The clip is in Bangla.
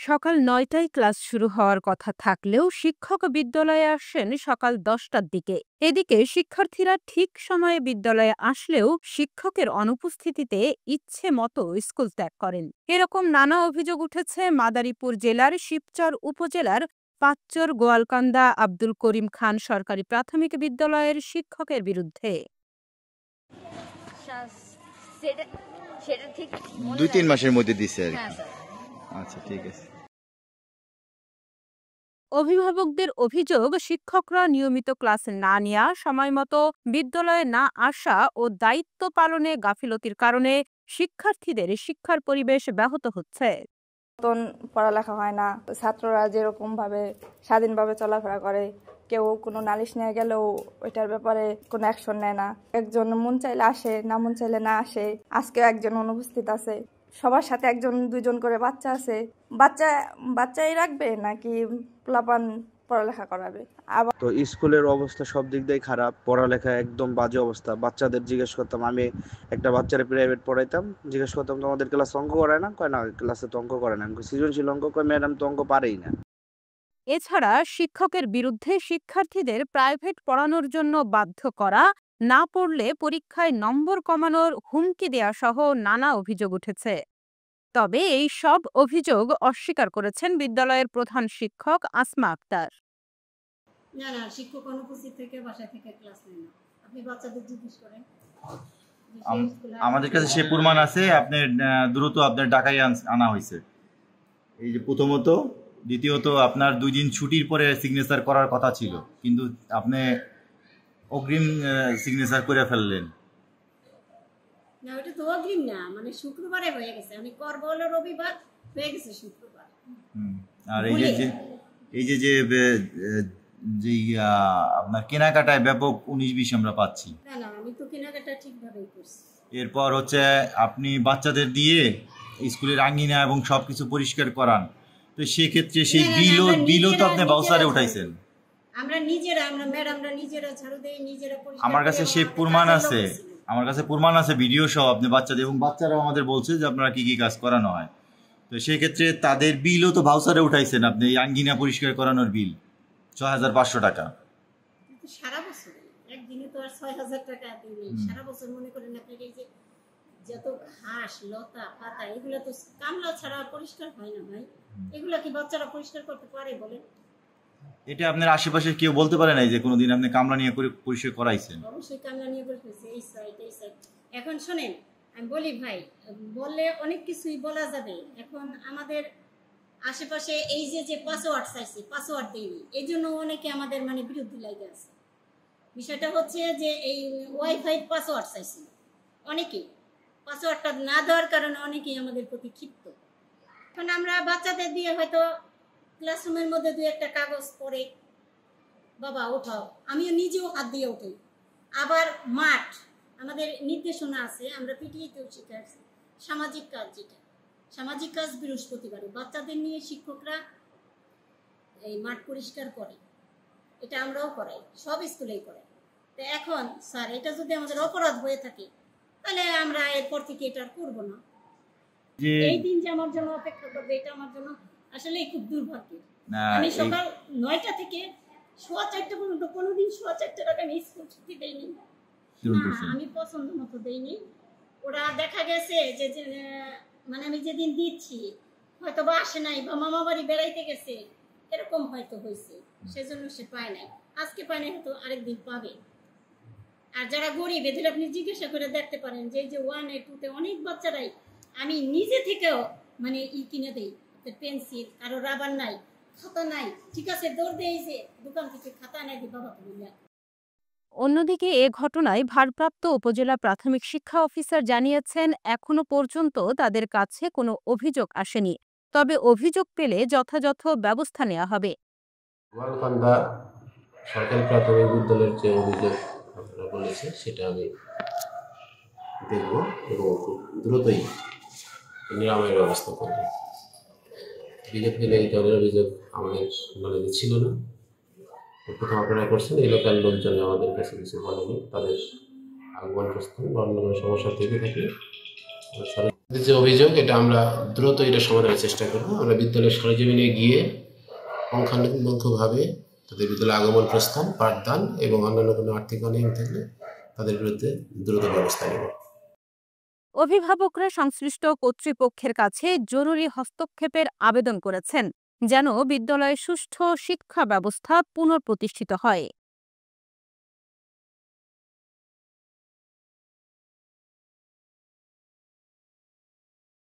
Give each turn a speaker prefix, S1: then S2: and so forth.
S1: সকাল ৯টায় ক্লাস শুরু হওয়ার কথা থাকলেও শিক্ষক বিদ্যালয়ে আসেন সকাল ১০টার দিকে। এদিকে শিক্ষার্থীরা ঠিক সময়ে বিদ্যালয়ে আসলেও শিক্ষকের অনুপস্থিতিতে ইচ্ছে মতো স্কুল ত্যাগ করেন। এরকম নানা অভিযোগ উঠেছে মাদারীপুর জেলার শিবচর উপজেলার পাঁচচর গোয়ালকান্দা আব্দুল করিম খান সরকারি প্রাথমিক বিদ্যালয়ের শিক্ষকের বিরুদ্ধে।
S2: সেটা ঠিক
S3: ২-৩ মাসের মধ্যে দিছে আর কি।
S2: হ্যাঁ স্যার।
S3: আচ্ছা, ঠিক আছে।
S1: অভিভাবকদের অভিযোগ, শিক্ষকরা নিয়মিত ক্লাস না নেওয়া, সময়মতো বিদ্যালয়ে না আসা ও দায়িত্ব পালনে গাফিলতির কারণে শিক্ষার্থীদের শিক্ষার পরিবেশ ব্যাহত হচ্ছে।
S4: পড়ালেখা হয় না, ছাত্ররা যেরকম ভাবে স্বাধীনভাবে চলাফেরা করে, কেউ কোনো নালিশ নিয়ে গেলেও ওইটার ব্যাপারে কোনো অ্যাকশন নেয় না। একজন মন চাইলে আসে, না মন চাইলে না আসে। আজকেও একজন অনুপস্থিত আছে। সবার সাথে একজন দুইজন করে বাচ্চা আছে। বাচ্চাই রাখবে নাকি পোলাপান পড়ালেখা করাবে? আবার
S5: তো স্কুলের অবস্থা সব দিক দিয়ে খারাপ, পড়ালেখা একদম বাজে অবস্থা। বাচ্চাদের জিজ্ঞেস করতাম, আমি একটা বাচ্চারা প্রাইভেট পড়াইতাম, জিজ্ঞেস করতাম তোমাদের ক্লাস অঙ্ক করায় না? কয় না, ক্লাসে তো অঙ্ক করে না। সৃজনশীল অঙ্ক, কয় ম্যাডাম তো অঙ্ক পারেই না।
S1: এছাড়া শিক্ষকের বিরুদ্ধে শিক্ষার্থীদের প্রাইভেট পড়ানোর জন্য বাধ্য করা, না পড়লে পরীক্ষায় নম্বর কমানোর হুমকি দেয়া সহ নানা অভিযোগ উঠেছে। তবে এই সব অভিযোগ অস্বীকার করেছেন বিদ্যালয়ের প্রধান শিক্ষক আসমা আক্তার।
S6: না, শিক্ষক অনুপস্থিত থেকে বাসায় থেকে ক্লাস নেন না। আপনি বাচ্চাদের জিজ্ঞেস করেন।
S3: আমাদের কাছে সে প্রমাণ আছে। আপনার দ্রুত আপনার ঢাকায় আনা হয়েছে। এই যে প্রথমত, দ্বিতীয়ত আপনার 2 দিন ছুটির পরে সিগনেচার করার কথা ছিল, কিন্তু আপনি অগ্রিম সিগনেচার করে ফেললেন।
S6: না, ওটা তো অগ্রিম না, মানে শুক্রবারে হয়ে গেছে। আমি করব হলো রবিবার, হয়ে গেছে শুক্রবার।
S3: আর এই যে আপনার কেনাকাটায় ব্যাপক 19-20 আমরা পাচ্ছি।
S6: না, আমি তো কেনাকাটা ঠিকভাবেই করছি।
S3: এরপর হচ্ছে আপনি বাচ্চাদের দিয়ে স্কুলের আঙ্গিনা এবং সবকিছু পরিষ্কার করান, তো সেক্ষেত্রে সেই বিলও তো আপনি বাউসারে উঠাইছেন।
S6: আমরা ম্যাডামরা নিজেরা ঝাড়ু দেই, নিজেরা পরিষ্কার।
S3: আমার কাছে সেই প্রমাণ আছে, ভিডিও সহ। আপনি বাচ্চাদের এবং বাচ্চারাও আমাদের বলছে যে আপনারা কি কি কাজ করানো হয়। তো সেক্ষেত্রে তাদের বিলও তো বাউসারে উঠাইছেন আপনি, এই আঙ্গিনা পরিষ্কার করানোর বিল ৬৫০০ টাকা।
S6: সারা বছর একদিনে তো আর ৬০০০ টাকা দিই। সারা বছর মনে করেন আপনি এই যে যত ঘাস লতা পাতা, এগুলো তো কামলা ছাড়া পরিষ্কার হয় না ভাই। এগুলা কি বাচ্চারা পরিষ্কার করতে পারে বলেন?
S3: এটা আপনার আশেপাশে কেউ বলতে পারে না যে কোনোদিন আপনি কামলা নিয়ে করে পরিষ্কার করাইছেন?
S6: অবশ্যই কামলা নিয়ে পরিষ্কার, এই সাইড। এখন শোনেন, আমি বলি ভাই, বললে অনেক কিছুই বলা যাবে। এখন আমাদের আশেপাশে এই যে পাসওয়ার্ড চাইছি, পাসওয়ার্ড দেয়নি, এই জন্য অনেকে আমাদের মানে বিরুদ্ধে লাগে আছে। বিষয়টা হচ্ছে যে এই ওয়াইফাই পাসওয়ার্ড চাইছি, অনেকেই পাসওয়ার্ডটা না দেওয়ার কারণে অনেকেই আমাদের প্রতি ক্ষিপ্ত। এখন আমরা বাচ্চাদের দিয়ে হয়তো ক্লাসরুমের মধ্যে 2-1টা কাগজ পড়ে বাবা ওঠাও, আমিও নিজেও হাত দিয়ে উঠাই। আবার মাঠ, আমাদের নির্দেশনা আছে, আমরা পিটিএতেও শিখাচ্ছি সামাজিক কাজ, যেটা সামাজিক কাজ বৃহস্পতিবারে বাচ্চাদের নিয়ে শিক্ষকরা এই মাঠ পরিষ্কার করে, এটা আমরাও করাই, সব স্কুলেই করাই। তো এখন স্যার, এটা যদি আমাদের অপরাধ হয়ে থাকে তাহলে আমরা এরপর থেকে এটা করবো না। এই দিন যে আমার জন্য অপেক্ষা করবে, এটা আমার জন্য আসলে খুব দুর্ভাগ্যের। আমি সকাল 9টা থেকে 4:15 পর্যন্ত কোনোদিন 4:15 টাকা আমি স্কুল ছুটি দেইনি। আমি পছন্দ মতো দেইনি। ওরা দেখা গেছে যে মানে আমি যেদিন দিচ্ছি হয়তো বা আসে নাই, বা মামা বাড়ি বেড়াইতে গেছে, এরকম হয়তো হয়েছে, সেজন্য সে পায় নাই। আজকে পায় নাই, হয়তো আরেকদিন পাবে। আর যারা গরিব, এদের আপনি জিজ্ঞাসা করে দেখতে পারেন যে এই যে 1 আর 2-তে অনেক বাচ্চারাই আমি নিজে থেকেও মানে কিনে দেই, পেন্সিল, কারো রাবার নাই, খাতা নাই, ঠিক আছে, দৌড় দিয়ে যে দোকান থেকে খাতা এনে দিই, বাবা তুমি।
S1: অন্যদিকে এ ঘটনায় ভারপ্রাপ্ত উপজেলা প্রাথমিক শিক্ষা অফিসার জানিয়েছেন, এখনো পর্যন্ত তাদের কাছে কোনো অভিযোগ আসেনি, তবে অভিযোগ পেলে যথাযথ ব্যবস্থা নেওয়া হবে।
S7: গোয়ালকান্দা সরকারি প্রাথমিক বিদ্যালয়ের যে অভিযোগ আপনারা বলেছে, সেটা আমি দেখব এবং খুব দ্রুতই নিরাময়ের ব্যবস্থা করব। বিগত দিনে এই ধরনের অভিযোগ আমাদের নলেজে ছিল না। প্রথম আপনারা করছেন, এলাকার লোকজন আমাদের কাছে কিছু বলেনি। তাদের আগমন প্রস্থান বা অন্য কোনো সমস্যা থেকে থাকলে যে অভিযোগ এটা আমরা দ্রুত এটা সমাধানের চেষ্টা করব। আমরা বিদ্যালয়ের সরেজমিনে গিয়ে পুঙ্খানুপুঙ্খভাবে তাদের বিদ্যালয়ে আগমন প্রস্থান, পাঠদান এবং অন্যান্য কোনো আর্থিক অনিয়ম থাকলে তাদের বিরুদ্ধে দ্রুত ব্যবস্থা নেব।
S1: অভিভাবকরা সংশ্লিষ্ট কর্তৃপক্ষের কাছে জরুরি হস্তক্ষেপের আবেদন করেছেন যেন বিদ্যালয়ে সুষ্ঠু শিক্ষা ব্যবস্থা পুনঃপ্রতিষ্ঠিত হয়।